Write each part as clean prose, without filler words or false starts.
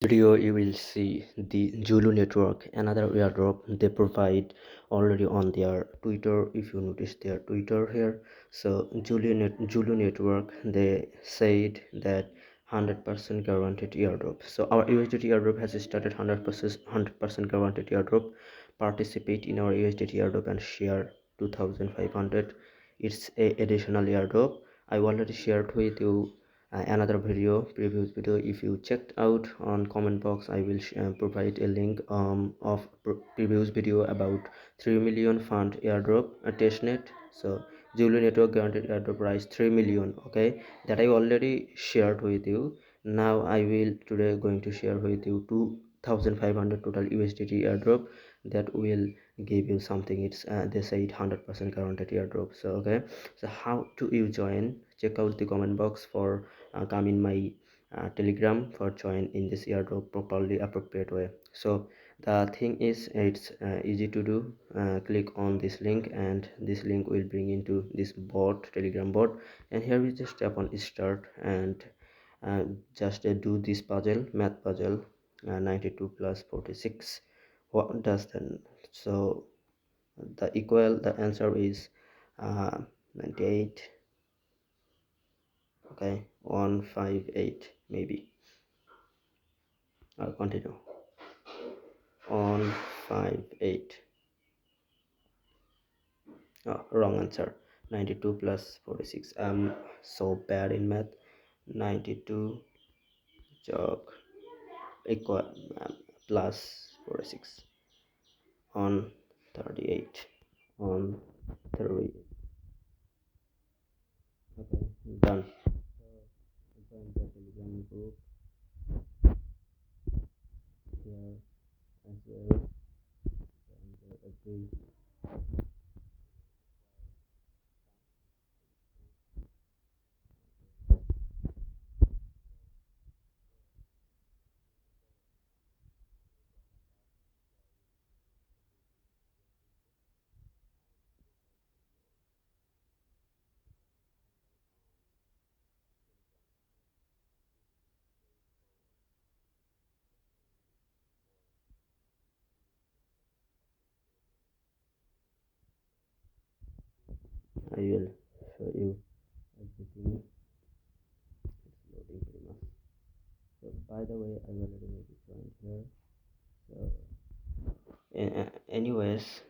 Video you will see the Zulu network, another airdrop they provide already on their Twitter. If you notice their Twitter here, so Zulu network, they said that 100% guaranteed airdrop. So our USDT airdrop has started. 100% guaranteed airdrop. Participate in our USDT airdrop and share 2500. It's a additional airdrop. I already shared with you another video, previous video. If you checked out on comment box, I will provide a link of previous video about 3 million fund airdrop a testnet. So Zulu network guaranteed airdrop price 3 million, okay, that I already shared with you. Now I will today going to share with you 2500 total USDT airdrop that will give you something. It's they say 100% guaranteed airdrop. So okay, so how to you join? Check out the comment box for come in my telegram for join in this airdrop properly appropriate way. So the thing is, it's easy to do. Click on this link and this link will bring into this bot, telegram bot, and here we just tap on start and uh, just do this puzzle, math puzzle. 92 plus 46, what does then? So the answer is 98. Okay, 158 maybe. I'll continue. 158. Oh, wrong answer. 92 plus 46. I'm so bad in math. 92 jog equal plus 46 on 38 on 3. Okay, done. Join the telegram group here as well, and agree. I will show you everything. It's loading pretty much. So by the way, I already made it join here. So anyways,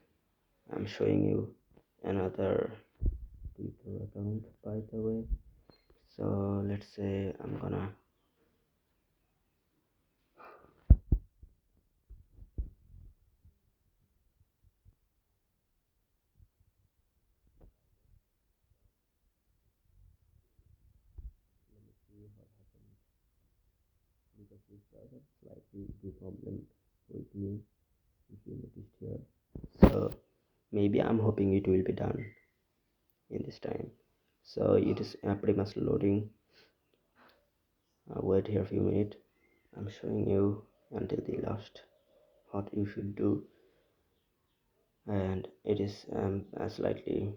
I'm showing you another Twitter account by the way. So let's say I'm gonna let me see what happened, because this browser slightly do problem with me, if you noticed here. So maybe I'm hoping it will be done in this time. So it is pretty much loading. Wait here a few minutes. I'm showing you until the last what you should do, and it is slightly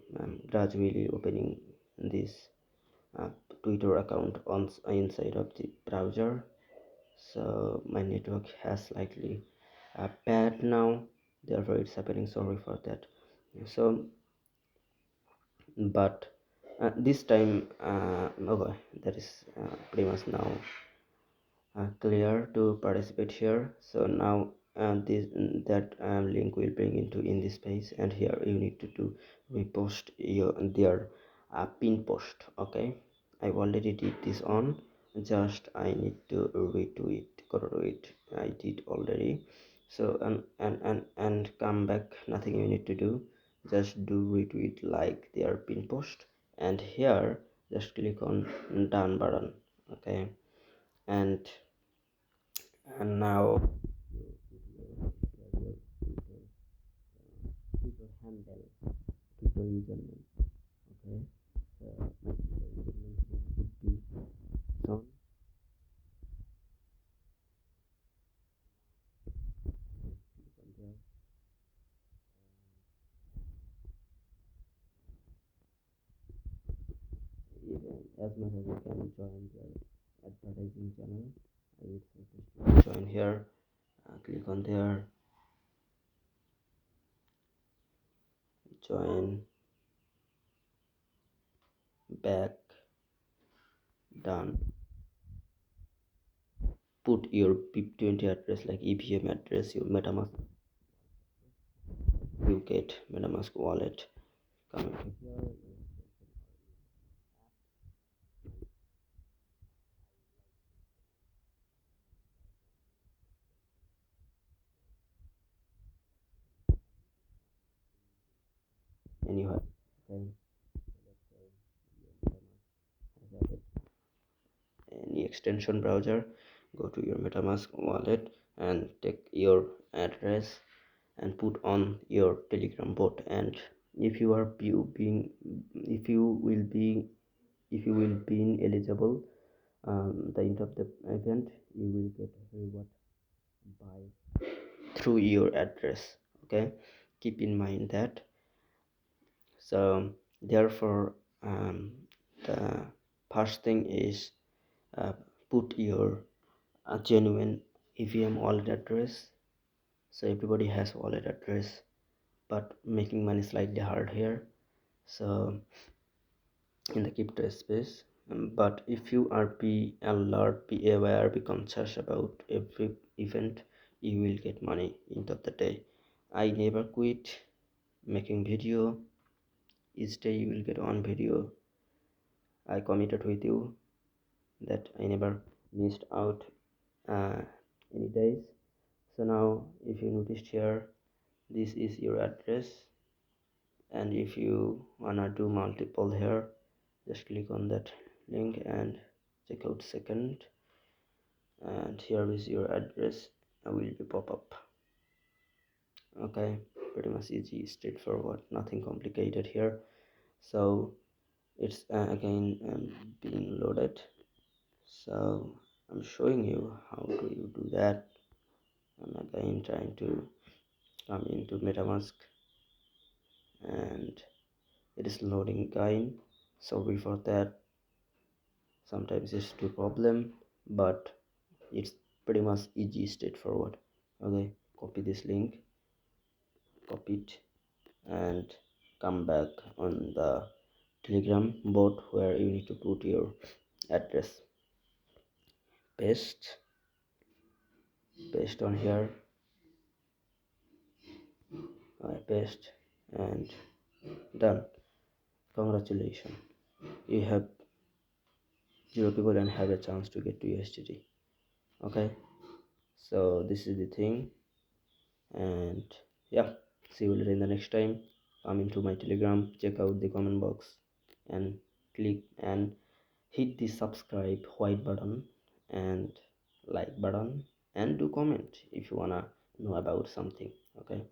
gradually opening this uh, Twitter account on inside of the browser. So my network has slightly bad now, therefore it's happening. Sorry for that. So but this time okay, that is pretty much now clear to participate here. So now this that link will bring into in this page, and here you need to do repost your their pin post. Okay, I already did this on, just I need to retweet, go to it. I did already. So and come back, nothing you need to do, just do retweet like their pin post, and here just click on done button. Okay, and now you put your Twitter handle, Twitter username. Okay, so my Twitter username here would be son. Click on there. Even as much as you can join their advertising channel, Join here, click on there, join, back, done. Put your PIP20 address like EVM address, your MetaMask, you get MetaMask wallet. Coming to here, and you have, okay, any extension browser, go to your MetaMask wallet and take your address and put on your Telegram bot. And if you are being, if you will be, if you will be eligible, the end of the event, you will get reward by through your address. Okay, keep in mind that. So therefore, the first thing is, uh, put your genuine EVM wallet address. So everybody has wallet address, but making money slightly hard here. So in the crypto space, but if you are be alert, be aware, be conscious about every event, you will get money end of the day. I never quit making video. Each day you will get one video. I committed with you that I never missed out uh, any days. So now if you noticed here, this is your address, and if you wanna do multiple here, just click on that link and check out second, and here is your address. Will be pop up. Okay, pretty much easy, straightforward, nothing complicated here. So it's again being loaded. So I'm showing you how do you do that. I'm again trying to come into MetaMask, and it is loading again. Sorry for that, sometimes it's too problem, but it's pretty much easy, straightforward. Okay, copy this link, copy it, and come back on the Telegram bot where you need to put your address. Paste on here. I paste and done. Congratulations, you have 0 people and have a chance to get to USDT. Okay, so this is the thing. And yeah, see you later in the next time. Come into my Telegram, check out the comment box, and click and hit the subscribe white button and like button, and do comment if you wanna know about something. Okay.